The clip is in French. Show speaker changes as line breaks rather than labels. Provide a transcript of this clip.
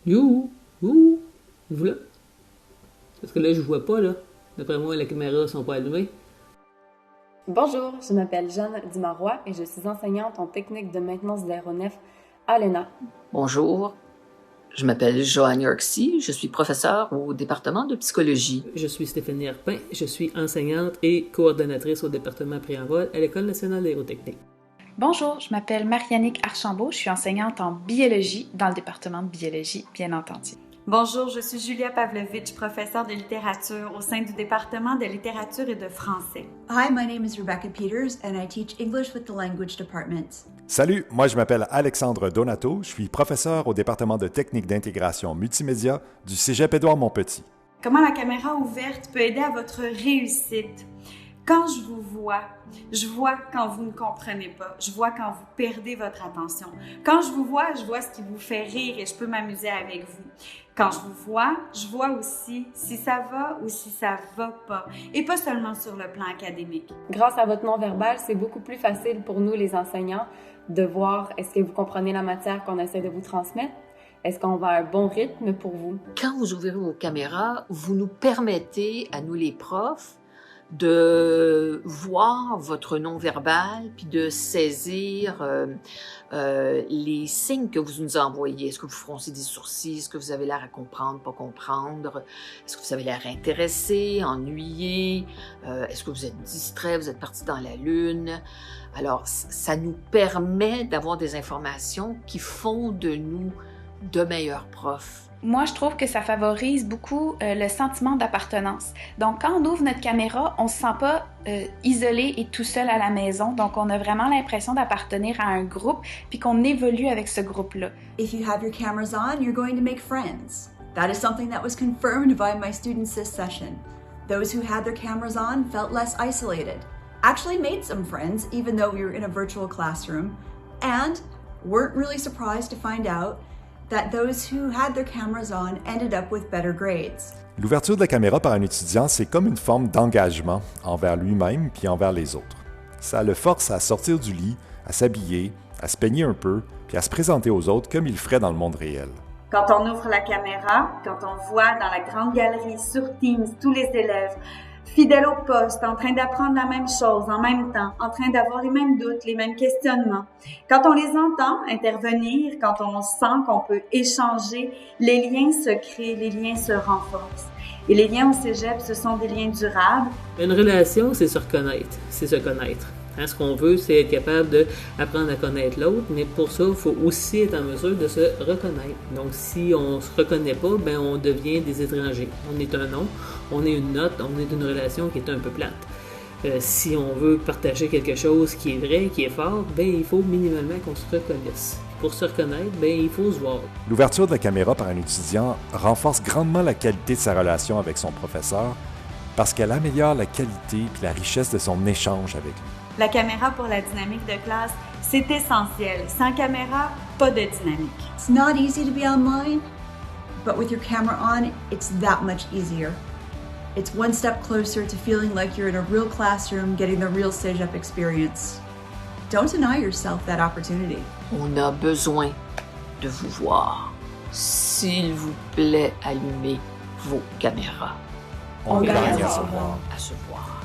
You, ouh, vous là? Parce que là, je vois pas, là. D'après moi, les caméras sont pas allumées.
Bonjour, je m'appelle Jeanne Dimarois et je suis enseignante en technique de maintenance d'aéronefs à l'ENA.
Bonjour, je m'appelle Joanne Yorksey, je suis professeure au département de psychologie.
Je suis Stéphanie Herpin, je suis enseignante et coordonnatrice au département pré-envol à l'École nationale d'aérotechnique.
Bonjour, je m'appelle Mariannick Archambault, je suis enseignante en biologie dans le département de biologie, bien entendu.
Bonjour, je suis Julia Pavlovitch, professeure de littérature au sein du département de littérature et de français.
Hi, my name is Rebecca Peters and I teach English with the Language Department.
Salut, moi je m'appelle Alexandre Donato, je suis professeur au département de technique d'intégration multimédia du Cégep Édouard-Montpetit.
Comment la caméra ouverte peut aider à votre réussite? Quand je vous vois, je vois quand vous ne comprenez pas, je vois quand vous perdez votre attention. Quand je vois ce qui vous fait rire et je peux m'amuser avec vous. Quand je vois aussi si ça va ou si ça va pas, et pas seulement sur le plan académique.
Grâce à votre non-verbal, c'est beaucoup plus facile pour nous, les enseignants, de voir est-ce que vous comprenez la matière qu'on essaie de vous transmettre? Est-ce qu'on va à un bon rythme pour vous?
Quand vous ouvrez vos caméras, vous nous permettez, à nous les profs, de voir votre non-verbal, puis de saisir les signes que vous nous envoyez. Est-ce que vous froncez des sourcils? Est-ce que vous avez l'air à comprendre, pas comprendre? Est-ce que vous avez l'air intéressé, ennuyé? Est-ce que vous êtes distrait? Vous êtes parti dans la lune? Alors, ça nous permet d'avoir des informations qui font de nous de meilleurs profs.
Moi, je trouve que ça favorise beaucoup le sentiment d'appartenance. Donc, quand on ouvre notre caméra, on se sent pas isolé et tout seul à la maison. Donc, on a vraiment l'impression d'appartenir à un groupe puis qu'on évolue avec ce groupe-là.
If you have your cameras on, you're going to make friends. That is something that was confirmed by my students this session. Those who had their cameras on felt less isolated, actually made some friends even though we were in a virtual classroom, and weren't really surprised to find out that those who had their cameras on ended up with better grades.
L'ouverture de la caméra par un étudiant, c'est comme une forme d'engagement envers lui-même puis envers les autres. Ça le force à sortir du lit, à s'habiller, à se peigner un peu, puis à se présenter aux autres comme il ferait dans le monde réel.
Quand on ouvre la caméra, quand on voit dans la grande galerie sur Teams tous les élèves fidèles au poste, en train d'apprendre la même chose en même temps, en train d'avoir les mêmes doutes, les mêmes questionnements. Quand on les entend intervenir, quand on sent qu'on peut échanger, les liens se créent, les liens se renforcent. Et les liens au cégep, ce sont des liens durables.
Une relation, c'est se reconnaître, c'est se connaître. Hein, ce qu'on veut, c'est être capable d'apprendre à connaître l'autre, mais pour ça, il faut aussi être en mesure de se reconnaître. Donc, si on ne se reconnaît pas, ben on devient des étrangers. On est un nom, on est une note, on est une relation qui est un peu plate. Si on veut partager quelque chose qui est vrai, qui est fort, ben il faut minimalement qu'on se reconnaisse. Pour se reconnaître, ben il faut se voir.
L'ouverture de la caméra par un étudiant renforce grandement la qualité de sa relation avec son professeur parce qu'elle améliore la qualité et la richesse de son échange avec lui.
La caméra pour la dynamique de classe, c'est essentiel. Sans caméra, pas de dynamique.
It's not easy to be online, but with your camera on, it's that much easier. It's one step closer to feeling like you're in a real classroom getting the real CEGEP experience. Don't deny yourself that opportunity.
On a besoin de vous voir. S'il vous plaît, allumez vos caméras.
On
gagne
gagne à se voir.
À se voir.